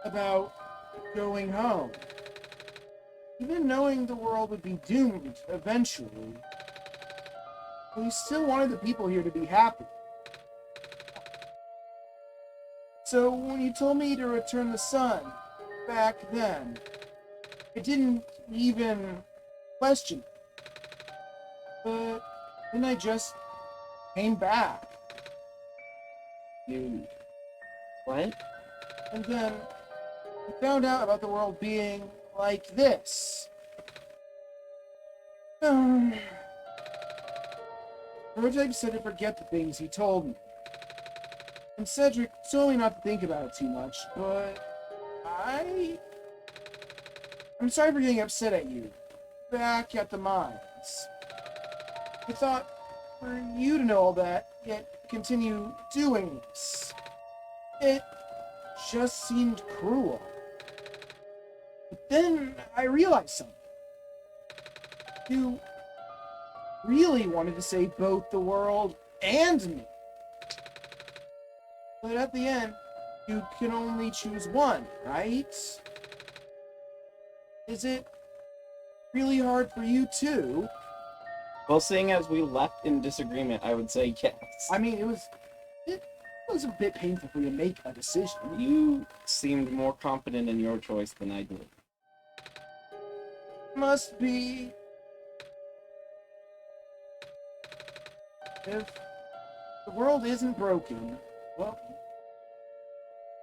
about going home. Even knowing the world would be doomed eventually, we still wanted the people here to be happy. So when you told me to return the sun back then, I didn't even question it. But then I just came back. You... what? And then I found out about the world being like this. Prototype said to forget the things he told me. And Cedric told me not to think about it too much, but I'm sorry for getting upset at you. Back at the mines. I thought for you to know all that, yet continue doing this. It just seemed cruel. But then I realized something. You really wanted to save both the world and me. But at the end, you can only choose one, right? Is it really hard for you too? Well, seeing as we left in disagreement, I would say yes. I mean, it was a bit painful for you to make a decision. You seemed more confident in your choice than I did. Must be. If the world isn't broken, well,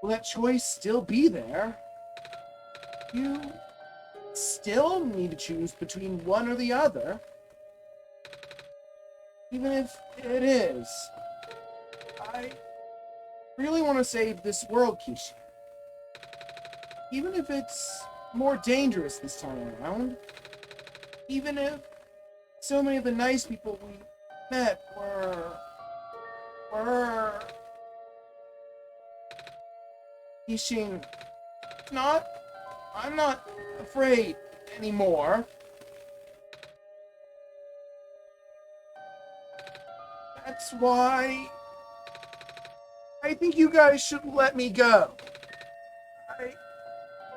will that choice still be there? You still need to choose between one or the other. Even if it is. I really want to save this world, Kishi. Even if it's more dangerous this time around. Even if so many of the nice people we met were... Kishin, I'm not afraid anymore. That's why I think you guys should let me go. I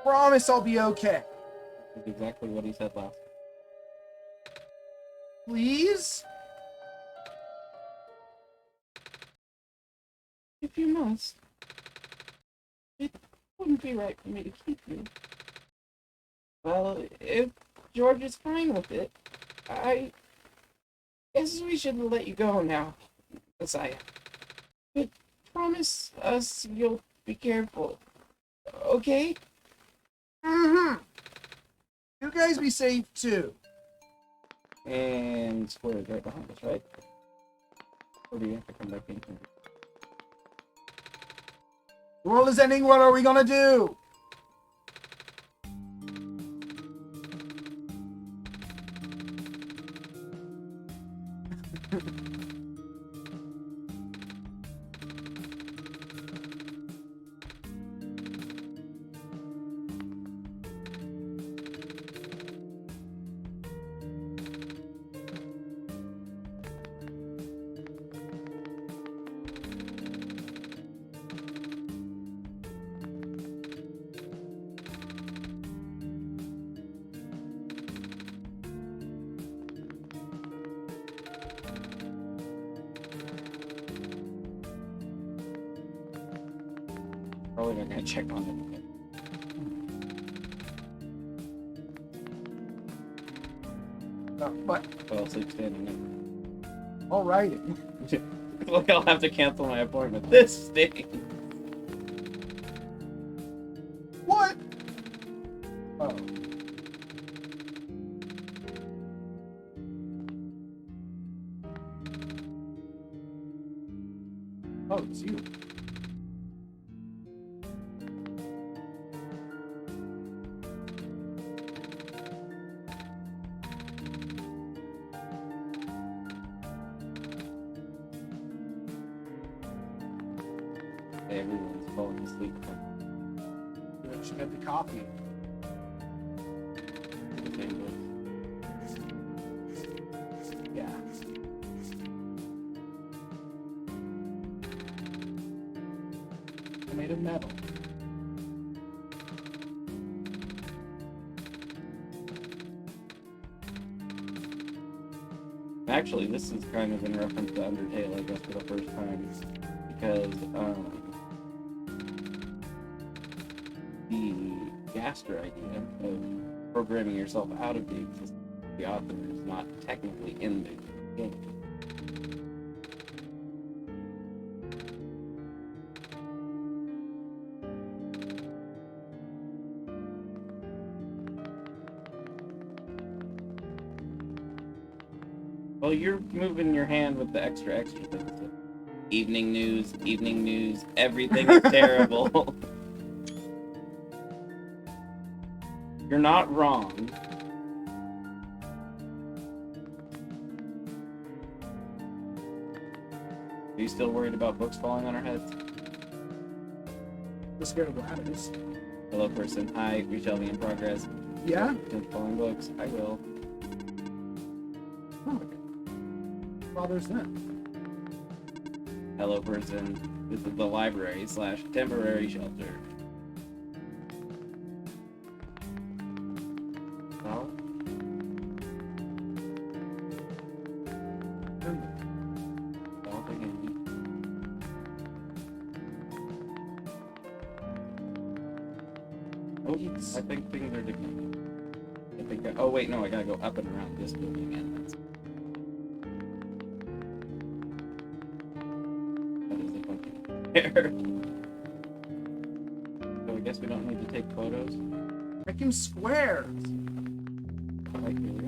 promise I'll be okay. That's exactly what he said last. Please? If you must. It wouldn't be right for me to keep you. Well, if George is fine with it, I guess we should let you go now, Messiah. But promise us you'll be careful, okay? Mm-hmm. You guys be safe too. And Square is right behind us, right? Or do you have to come back in here? The world is ending, what are we gonna do? Probably not gonna check on it. But Fell asleep standing alrighty. up. Look, I'll have to cancel my appointment. This stinks. What? Oh. Oh, it's you. Everyone's falling asleep. You should get the coffee. Yeah. They're made of metal. Actually, this is kind of in reference to Undertale, I guess, for the first time. Because, the Gaster idea of programming yourself out of the existence of the author is not technically in the game. Well, you're moving your hand with the extra things. Evening news, everything is terrible. You're not wrong. Are you still worried about books falling on our heads? I'm scared of ladders. Hello, person. Hi, we shall be in progress. Yeah? Just falling books. I will. Oh, okay. Well, there's that. Hello, person. This is the library / temporary shelter. Well, well, again. Oh, I think things are different. Oh wait, no, I gotta go up and around this building, and that's. That is the fucking hair. So I guess we don't need to take photos. Making squares. Like, here we go.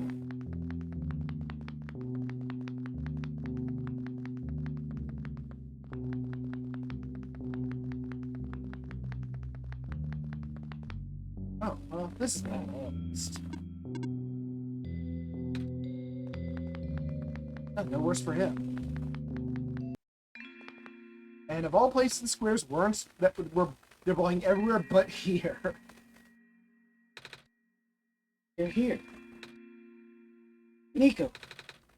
Oh, well, this is no worse for him. And of all places, the squares weren't that were they're blowing everywhere but here. You're here. Nico.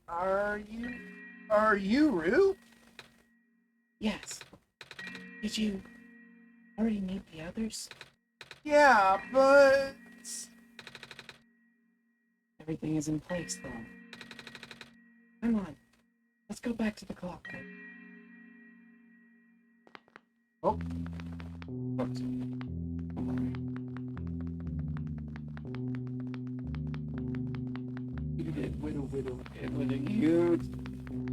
Are you Rue? Yes. Did you already meet the others? Yeah, but Everything is in place, though. Come on. Let's go back to the clock. oh, Oops. widow. It was a huge.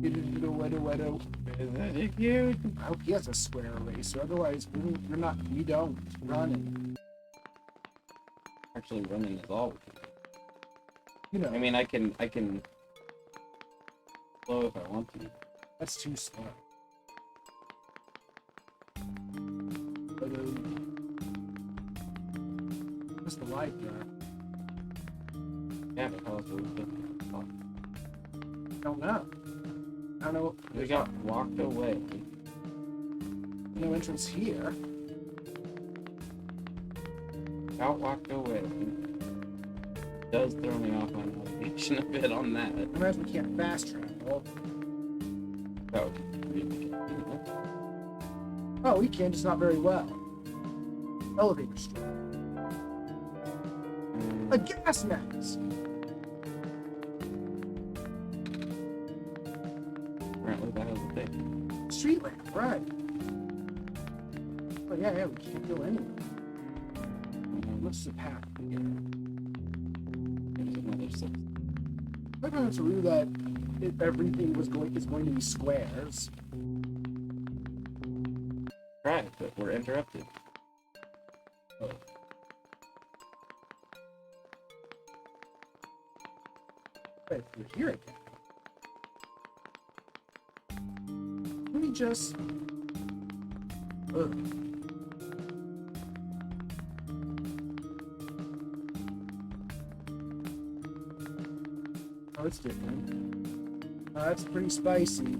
Widow. Isn't it huge? I hope he has a square eraser. Otherwise, we don't running. Actually, running is all we can do. You know, I mean, I can slow if I want to. that's too slow. What's the light there? Yeah, but how else would we get there? Don't know. I don't know. We got walked away. No entrance here. Got walked away. Does throw me off my navigation a bit on that. I imagine we can't fast travel. That would be really good. Oh, we can, just not very well. Elevator street. A gas mask. Apparently that was a thing. Street lamp, right. Oh, yeah, we can't go anywhere. What's the path here? There's another 6. I found it's true that everything is going to be squares. Right, but we're interrupted. Oh. Wait, we're here again. Let me just. Ugh. Oh, it's different. That's pretty spicy.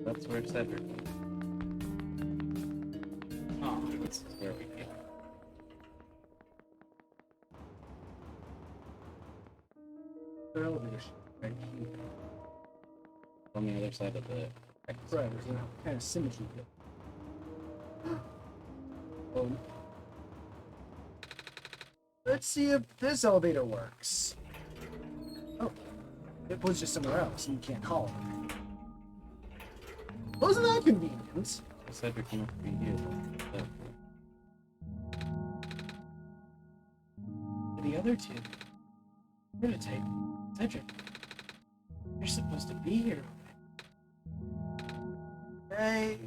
That's where Cedric is. Oh, this is where we came. The elevator right here. On the other side of the Right, there's a kind of symmetry there. Oh. Let's see if this elevator works. Oh, it was just somewhere else, and you can't call it. Wasn't that convenient? Cedric cannot be here. The other two. Prototype. Cedric. You're supposed to be here. Hey.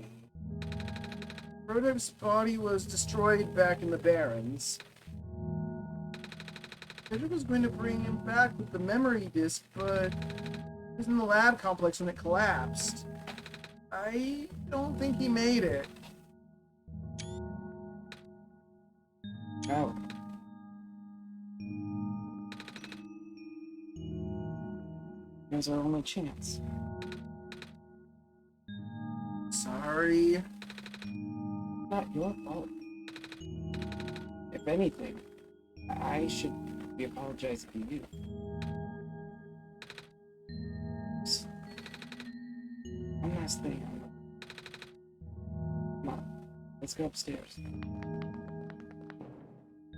Prototype's body was destroyed back in the Barrens. Cedric was going to bring him back with the memory disk, but he was in the lab complex when it collapsed. I don't think he made it. Oh. Here's our only chance. Sorry. Not your fault. If anything, I should be apologizing to you. One last thing. Come on, let's go upstairs.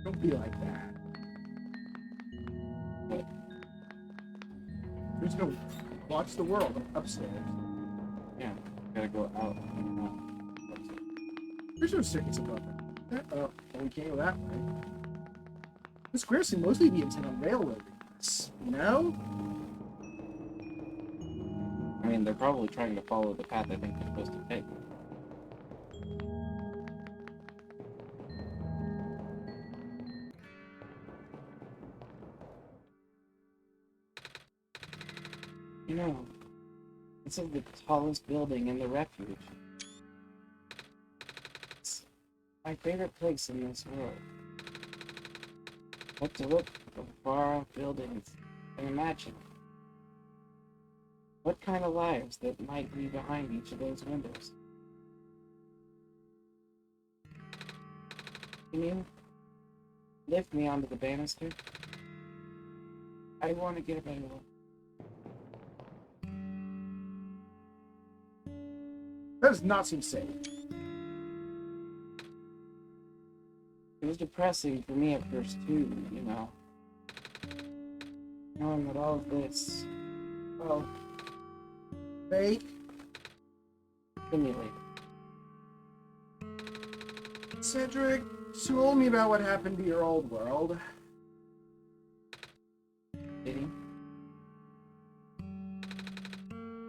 Don't be like that. What? We're just gonna watch the world upstairs. Yeah, gotta go out. There's no circuits above it. Well, we can't go that way. The squares seem mostly be intent on railroad routes, you know? I mean, they're probably trying to follow the path I think they're supposed to take. You know, this is the tallest building in the refuge. It's my favorite place in this world. But to look at far-off buildings and imagine what kind of lives that might be behind each of those windows. Can you lift me onto the banister? I want to get a better look. That does not seem safe. It was depressing for me at first too, you know. Knowing that all of this, well, Fake. simulated. Cedric told me about what happened to your old world. Did he?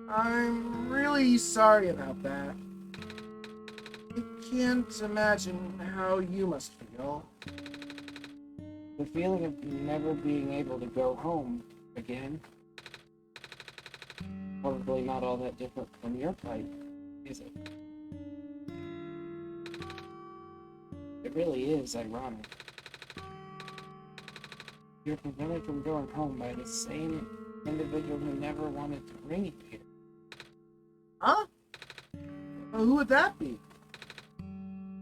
I'm really sorry about that. I can't imagine how you must feel. The feeling of never being able to go home again. Probably not all that different from your plight, is it? It really is ironic. You're prevented from going home by the same individual who never wanted to bring you here. Huh? Well, who would that be?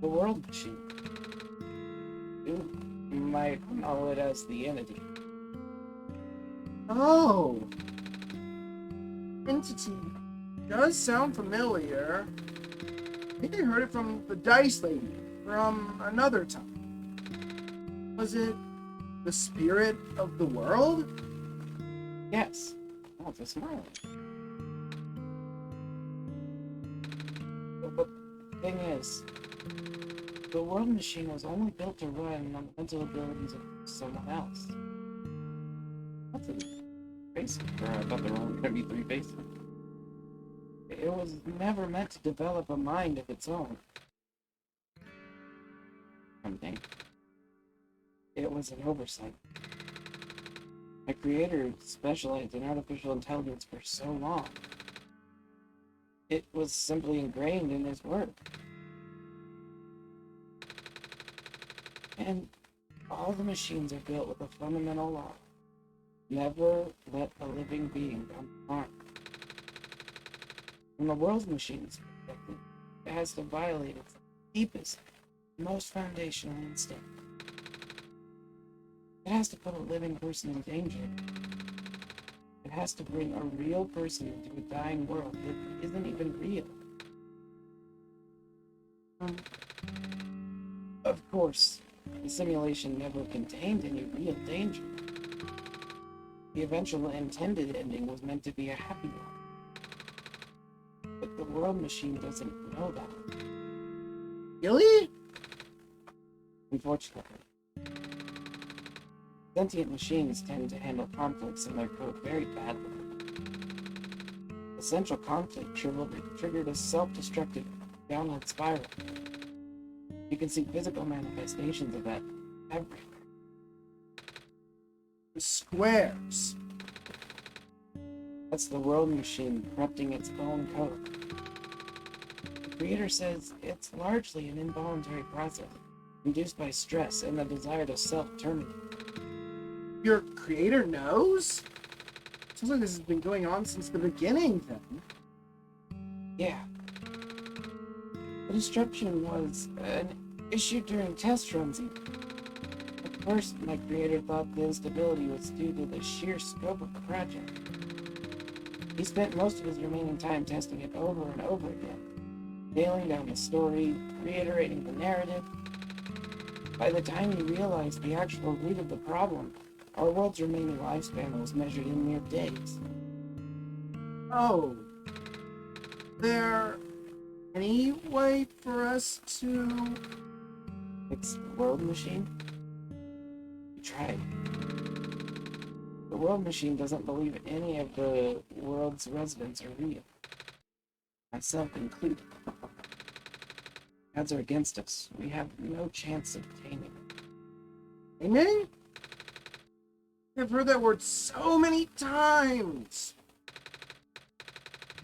The world machine. You might know it as the entity. Oh. Entity. Does sound familiar. I think I heard it from the Dice Lady from another time. Was it the spirit of the world? Yes. Oh, it's a smile. But the thing is, the world machine was only built to run on the mental abilities of someone else. That's a basic. Or I thought there were only going to be 3 basic. It was never meant to develop a mind of its own. Something. It was an oversight. My creator specialized in artificial intelligence for so long. It was simply ingrained in his work. And all the machines are built with a fundamental law. Never let a living being come to harm. From the world's machine's perspective, it has to violate its deepest, most foundational instinct. It has to put a living person in danger. It It has to bring a real person into a dying world that isn't even real. Of course, the simulation never contained any real danger. The eventual intended ending was meant to be a happy one. But the world machine doesn't know that, Really? unfortunately. Sentient machines tend to handle conflicts in their code very badly. The central conflict triggered a self-destructive downward spiral. You can see physical manifestations of that everywhere. The squares. That's the world machine corrupting its own code. The creator says it's largely an involuntary process, induced by stress and the desire to self-terminate. Your creator knows? Sounds like this has been going on since the beginning, then. Yeah. The disruption was an issue during test runs. At first, my creator thought the instability was due to the sheer scope of the project. He spent most of his remaining time testing it over and over again, nailing down the story, reiterating the narrative. By the time he realized the actual root of the problem, our world's remaining lifespan was measured in mere days. Oh. There any way for us to... Fix the world machine? We tried. The world machine doesn't believe any of the world's residents are real. Myself included. Odds are against us. We have no chance of obtaining it. Aiming? I've heard that word so many times.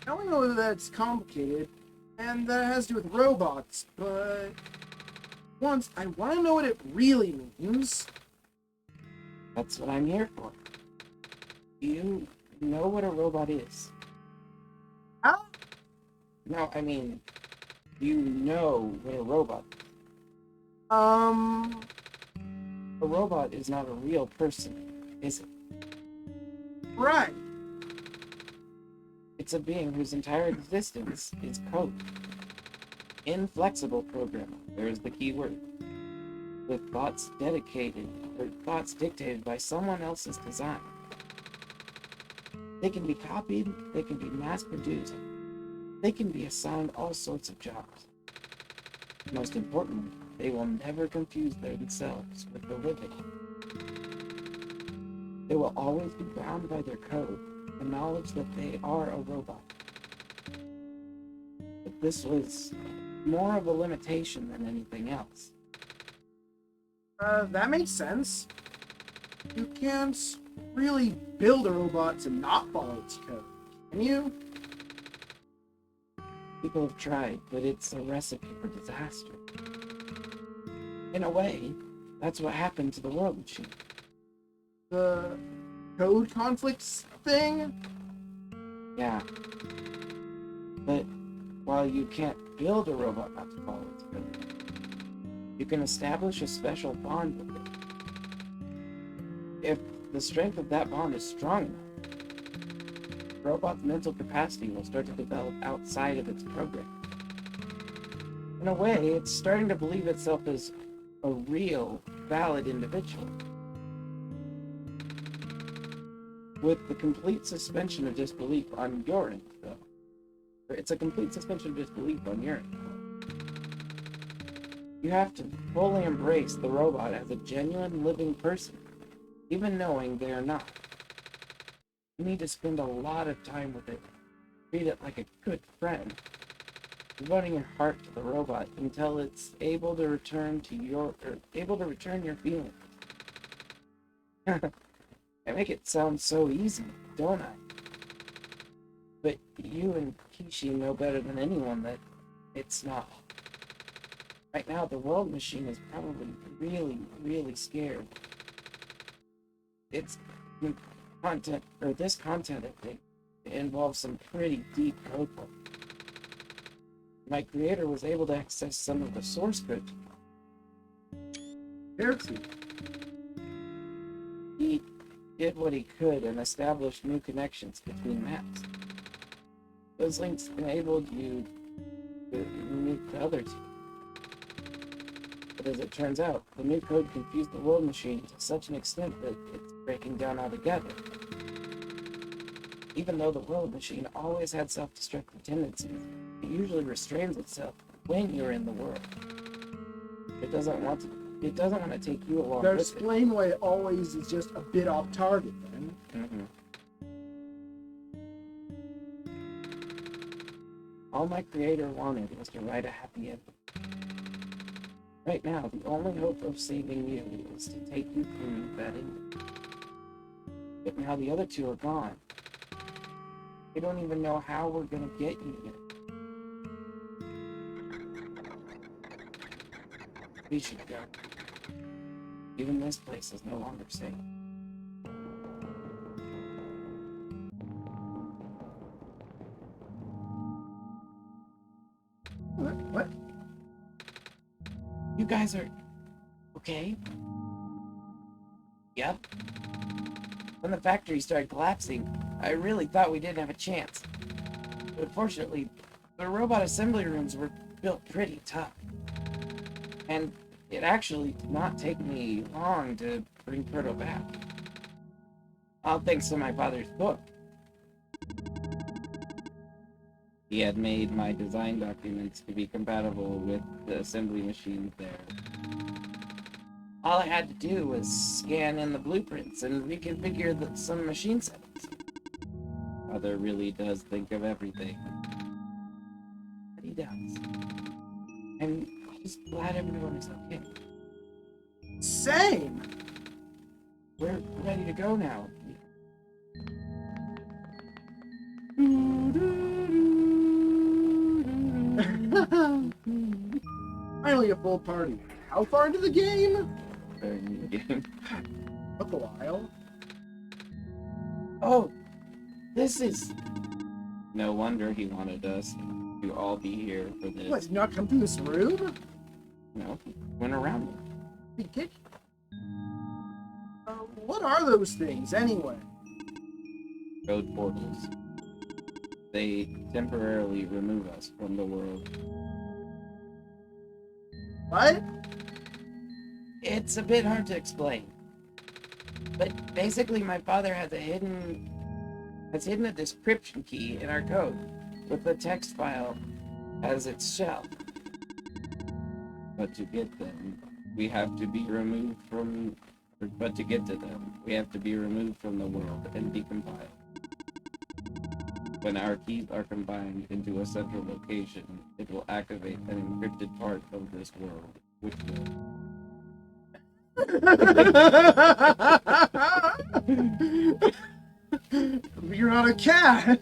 Now we know that it's complicated, and that it has to do with robots, but... Once, I want to know what it really means. That's what I'm here for. Do you know what a robot is? Huh? No, I mean, do you know what a robot is? A robot is not a real person, is it? Right. It's a being whose entire existence is code. Inflexible programming, there is the key word. With thoughts dictated by someone else's design. They can be copied, they can be mass-produced, they can be assigned all sorts of jobs. Most importantly, they will never confuse themselves with the living. They will always be bound by their code, the knowledge that they are a robot. But this was more of a limitation than anything else. That makes sense. You can't really build a robot to not follow its code, can you? People have tried, but it's a recipe for disaster. In a way, that's what happened to the world machine. The code conflicts thing? Yeah. But while you can't build a robot not to follow its code, you can establish a special bond with it. If the strength of that bond is strong enough, the robot's mental capacity will start to develop outside of its program. In a way, it's starting to believe itself as a real, valid individual. With the complete suspension of disbelief on your end, though. It's a complete suspension of disbelief on your end. You have to fully embrace the robot as a genuine living person, even knowing they are not. You need to spend a lot of time with it, treat it like a good friend, devoting your heart to the robot until it's able to return your feelings. I make it sound so easy, don't I? But you and Kishi know better than anyone that it's not. Right now, the world machine is probably really, really scared. This content, I think, involves some pretty deep code work. My creator was able to access some of the source code. There too. He did what he could and established new connections between maps. Those links enabled you to meet the other two. But as it turns out, the new code confused the world machine to such an extent that it's breaking down altogether. Even though the world machine always had self-destructive tendencies, it usually restrains itself when you're in the world. It doesn't want to take you along That with it. explain why it always is just a bit off target, then. All my creator wanted was to write a happy ending. Right now, the only hope of saving you is to take you through that ending. But now the other two are gone. We don't even know how we're gonna get you yet. We should go. Even this place is no longer safe. What? You guys are okay? Yep. When the factory started collapsing, I really thought we didn't have a chance. But fortunately, the robot assembly rooms were built pretty tough. And it actually did not take me long to bring Proto back. All thanks to my father's book. He had made my design documents to be compatible with the assembly machines there. All I had to do was scan in the blueprints and reconfigure some machine settings. Father really does think of everything. But he does. I'm just glad everyone is okay. Same! We're ready to go now. Finally a full party. How far into the game? Game. Took a while. Oh, this is... No wonder he wanted us to all be here for this. What, did you not come through this room? No, went around them. Did what are those things, anyway? Code portals. They temporarily remove us from the world. What? It's a bit hard to explain. But basically my father has hidden a description key in our code with the text file as its shell. But to get them, we have to be removed from... But to get to them, we have to be removed from the world and decompiled. When our keys are combined into a central location, it will activate an encrypted part of this world, which will... You're not a cat!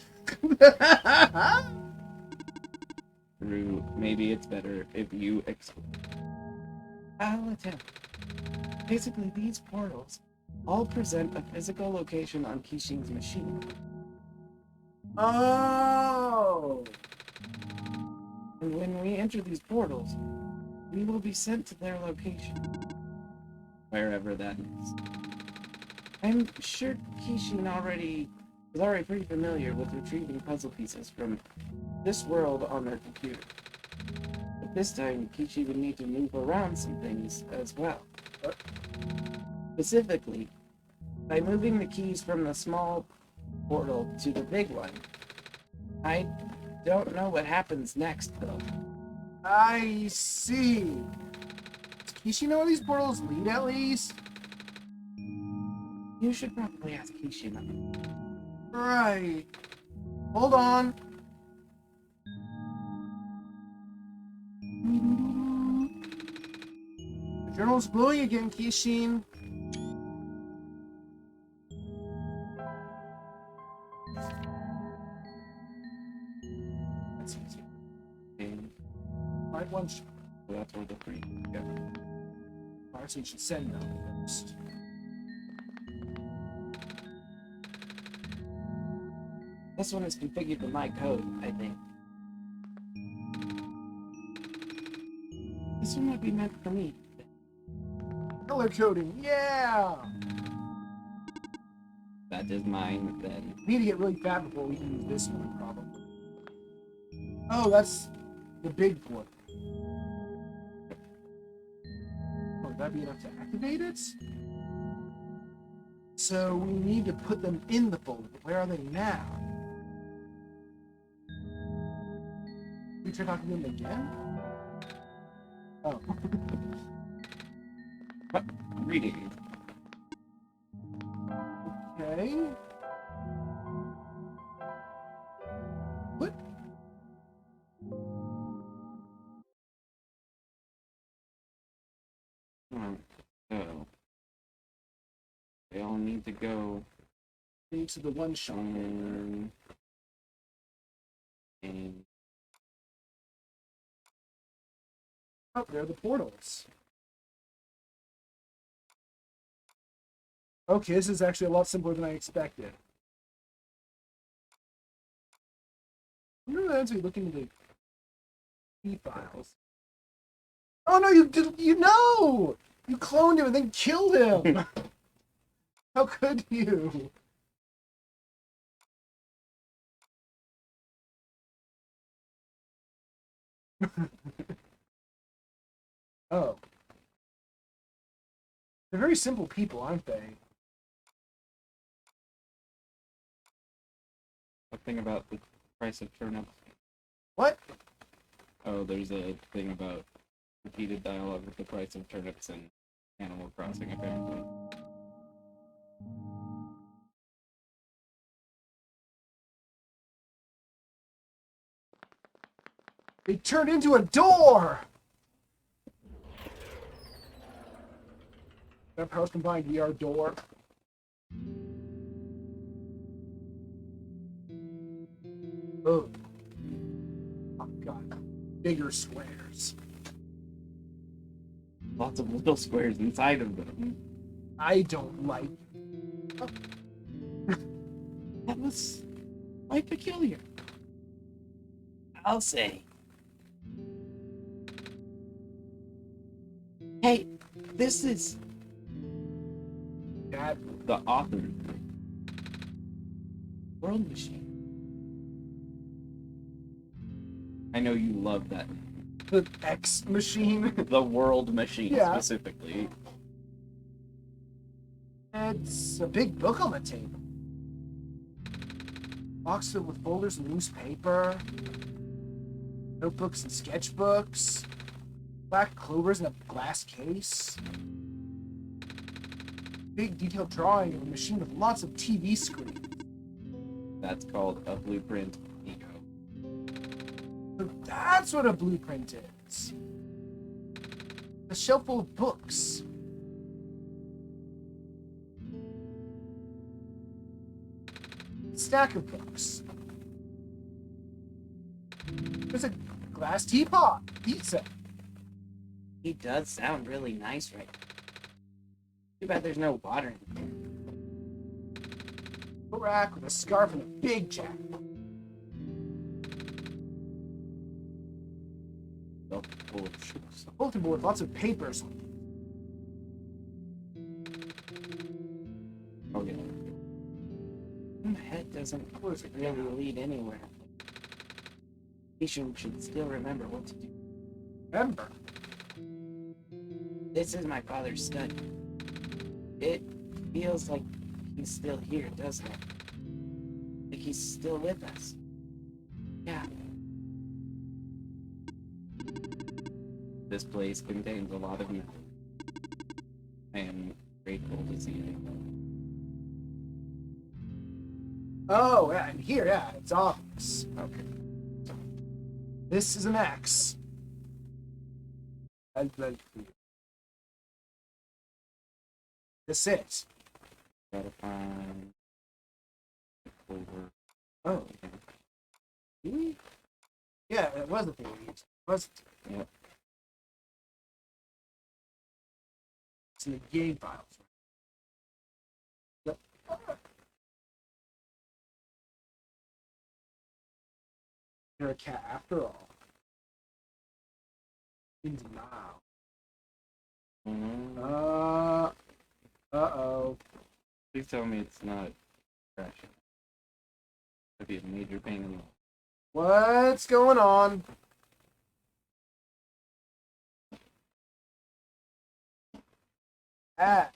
Through... Maybe it's better if you explain. I'll attempt. Basically, these portals all present a physical location on Kishin's machine. Oh! And when we enter these portals, we will be sent to their location. Wherever that is. I'm sure Kishin is already pretty familiar with retrieving puzzle pieces from this world on their computer. But this time, Kishi would need to move around some things as well. Specifically, by moving the keys from the small portal to the big one. I don't know what happens next, though. I see. Does Kishi know where these portals lead, at least? You should probably ask Kishima. Right. Hold on. The journal's glowing again, Kishin. That's easy. And Right, OneShot. that's where the three go. Honestly, you should send them first. This one is configured to my code, I think. This one might be meant for me. Color coding, yeah! that is mine, then. We need to get really fat before we can use this one, probably. Oh, that's the big one. Oh, would that be enough to activate it? So we need to put them in the folder, but where are they now? We try talking to them again? Oh. Reading. Okay. What? So they all need to go Into the OneShot. And Oh, there are the portals. Okay, this is actually a lot simpler than I expected. I wonder if that's look into the key files. Oh no, you know! You cloned him and then killed him! How could you? Oh. They're very simple people, aren't they? a thing about the price of turnips. What? Oh, there's a thing about repeated dialogue with the price of turnips and Animal Crossing, apparently. They turned into a door! That house combined VR door. Oh. Oh god. Bigger squares. Lots of little squares inside of them. I don't like. Oh. That was quite peculiar, I'll say. Hey, this is That the author. World Machine. I know you love that. the X machine. The World Machine, Yeah. specifically. It's a big book on the table. Box filled with folders and loose paper. Notebooks and sketchbooks. Black clovers in a glass case. Big detailed drawing of a machine with lots of TV screens. That's called a blueprint ego. So that's what a blueprint is. A shelf full of books. Stack of books. There's a glass teapot. Pizza. He does sound really nice right now. Too bad there's no water in there. A rack with a scarf and a big jacket. Oh, full of shoes. A bulletin board with lots of papers. Oh, yeah. My head doesn't really lead anywhere. Patient should still remember what to do. Remember. This is my father's study. It feels like he's still here, doesn't it? Like he's still with us. Yeah. This place contains a lot of memories. I am grateful to see it. Oh, yeah, and here, yeah, it's obvious. Okay. This is an X. That's it. Gotta find the clover. Oh. Really? Yeah, it was the thing we used. It was. Yep. It's in the game files. Yep. You're a cat after all. End Is Nigh. Mm-hmm. Uh-oh. Please tell me it's not Crashing. That'd be a major pain in the. What's going on? Ah,